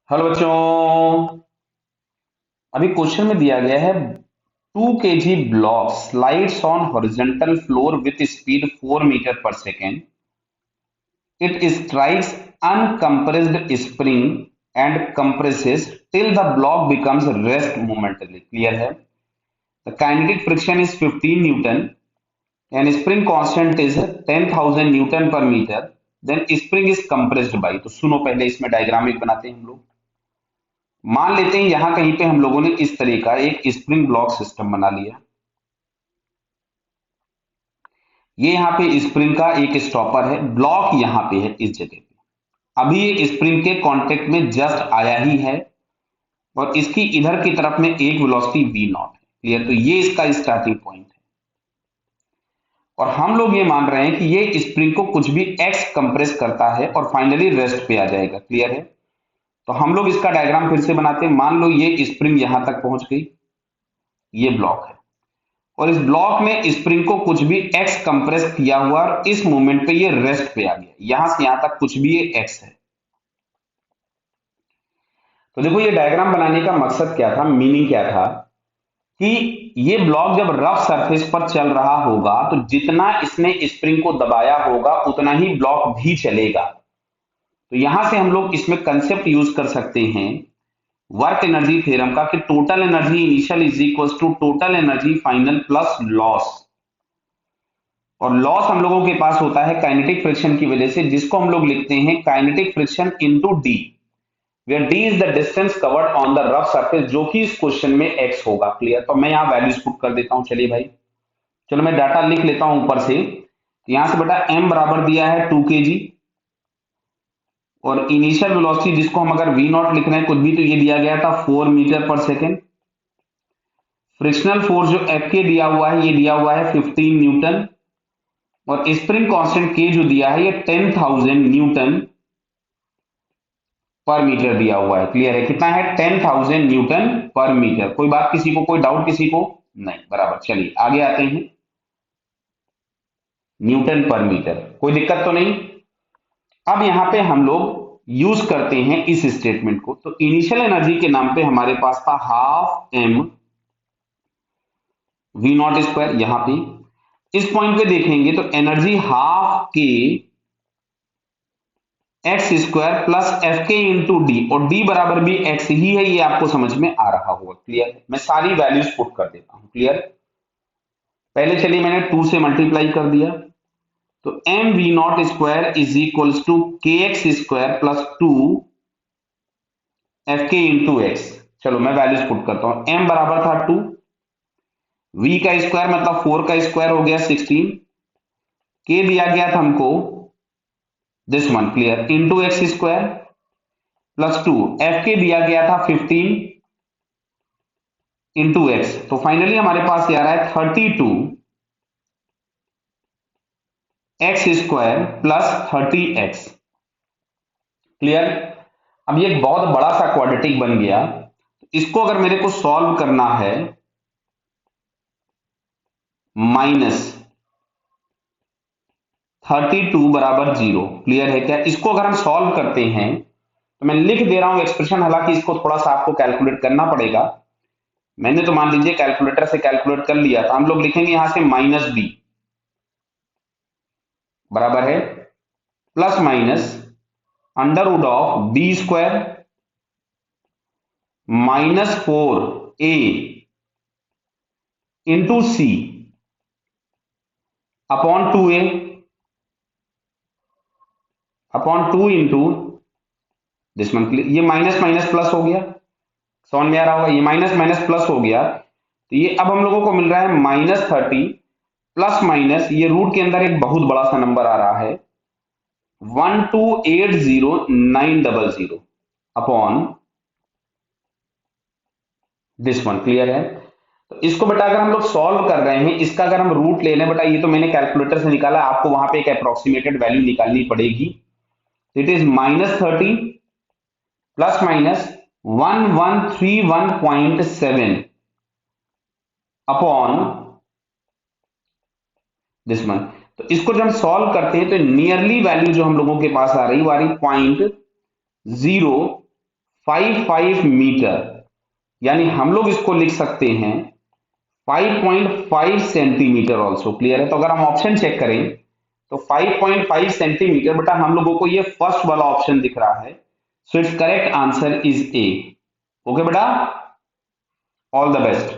Hello बच्चों। अभी question में दिया गया है 2 kg block slides on horizontal floor with speed 4 metre पर second. It strikes uncompressed spring and compresses till the block becomes rest momentarily. Clear है? The kinetic friction is 15 Newton and spring constant is 10,000 Newton per meter. Then spring is compressed by. तो सुनो, पहले इसमें diagram एक बनाते हैं हम लोग. मान लेते हैं यहां कहीं पे हम लोगों ने इस तरह का एक स्प्रिंग ब्लॉक सिस्टम बना लिया. ये यहाँ पे स्प्रिंग का एक स्टॉपर है, ब्लॉक यहाँ पे है इस जगह पे. अभी ये स्प्रिंग के कांटेक्ट में जस्ट आया ही है और इसकी इधर की तरफ में एक वेलोसिटी v नॉट है. क्लियर? तो ये इसका स्टार्टिंग पॉइंट है और हम लोग ये मान रहे हैं कि ये स्प्रिंग को कुछ भी x कंप्रेस करता है और फाइनली रेस्ट पे आ जाएगा. क्लियर है? तो हम लोग इसका डायग्राम फिर से बनाते हैं. मान लो ये स्प्रिंग यहां तक पहुंच गई, ये ब्लॉक है और इस ब्लॉक में स्प्रिंग को कुछ भी x कंप्रेस किया हुआ और इस मोमेंट पे ये रेस्ट पे आ गया. यहां से यहां तक कुछ भी ये x है. तो देखो, ये डायग्राम बनाने का मकसद क्या था, मीनिंग क्या था कि ये ब्लॉक जब रफ सरफेस पर चल रहा होगा तो जितना इसने स्प्रिंग को दबाया होगा उतना ही ब्लॉक भी चलेगा. तो यहां से हम लोग इसमें कंसेप्ट यूज कर सकते हैं वर्क एनर्जी थ्योरम का कि total energy initial is equal to total energy final plus loss. और लॉस हम लोगों के पास होता है काइनेटिक फ्रिक्शन की वजह से, जिसको हम लोग लिखते हैं kinetic friction into D, where D is the distance covered on the rough surface, जो कि इस क्वेश्चन में एक्स होगा. क्लियर? तो मैं यहां वैल्यूज पुट कर देता हूं. चलिए भाई, चलो मैं डाटा लिख लेता हूं ऊपर से. यहां से बेटा m बराबर दिया है 2 kg और इनिशियल वेलोसिटी जिसको हम अगर v नॉट लिख रहे हैं कुछ भी, तो ये दिया गया था 4 मीटर पर सेकेंड. फ्रिक्शनल फोर्स जो एफ के दिया हुआ है ये दिया हुआ है 15 न्यूटन और स्प्रिंग कांस्टेंट के जो दिया है ये 10,000 न्यूटन पर मीटर दिया हुआ है. क्लियर है? कितना है? 10,000 न्यूटन पर मीटर. कोई बात किसी को, कोई डाउट किसी को? नहीं. बराबर. चलिए आगे आते हैं. न्यूटन पर मीटर, कोई दिक्कत तो नहीं. अब यहां पे हम लोग यूज करते हैं इस स्टेटमेंट को. तो इनिशियल एनर्जी के नाम पे हमारे पास था half m V naught square. यहां पे इस पॉइंट पे देखेंगे तो energy half K X square plus F K into D, और डी बराबर भी एक्स ही है, ये आपको समझ में आ रहा होगा. क्लियर है? मैं सारी वैल्यूज पुट कर देता हूं. क्लियर? पहले चलिए मैंने 2 से मल्टीप्लाई कर दिया तो M V naught square is equals to K X square plus 2 F K into X. चलो मैं वैल्यूज पुट करता हूं. एम बराबर था 2, v का स्क्वायर मतलब 4 का स्क्वायर हो गया 16, के दिया गया था हमको this one. Clear? Into x square plus 2 F के दिया गया था 15 इंटू एक्स. तो फाइनली हमारे पास ये आ रहा है 32 x square plus 30x. Clear? अब ये एक बहुत बड़ा सा क्वाड्रेटिक बन गया. इसको अगर मेरे को सॉल्व करना है -32 बराबर 0. क्लियर है क्या? इसको अगर हम सॉल्व करते हैं तो मैं लिख दे रहा हूं एक्सप्रेशन, हालांकि इसको थोड़ा सा आपको कैलकुलेट करना पड़ेगा. मैंने तो मान लीजिए कैलकुलेटर से कैलकुलेट कर लिया था. हम लोग लिखेंगे यहां से -b बराबर है plus minus under root of B square -4a into C upon 2a upon 2 into this one. ये माइनस माइनस प्लस हो गया, समझ में आ रहा होगा. ये माइनस माइनस प्लस हो गया तो ये अब हम लोगों को मिल रहा है -30 प्लस माइनस ये रूट के अंदर एक बहुत बड़ा सा नंबर आ रहा है 1280900 अपॉन दिस वन. क्लियर है? तो इसको बेटा अगर हम लोग सॉल्व कर रहे हैं, इसका अगर हम रूट ले लें बेटा, ये तो मैंने कैलकुलेटर से निकाला, आपको वहां पे एक अप्रोक्सीमेटेड वैल्यू निकालनी पड़ेगी. It is -30 plus minus 1131.7 upon this one. तो इसको जब हम सॉल्व करते हैं तो नियरली वैल्यू जो हम लोगों के पास आ रही वो आ रही 5 मीटर, यानी हम लोग इसको लिख सकते हैं 5.5 सेंटीमीटर ऑल्सो। क्लियर है? तो अगर हम ऑप्शन चेक करें तो 5.5 सेंटीमीटर, बेटा हम लोगों को ये फर्स्ट वाला ऑप्शन दिख रहा है, so it's correct answer is a. Okay बेटा, ऑल द बेस्ट।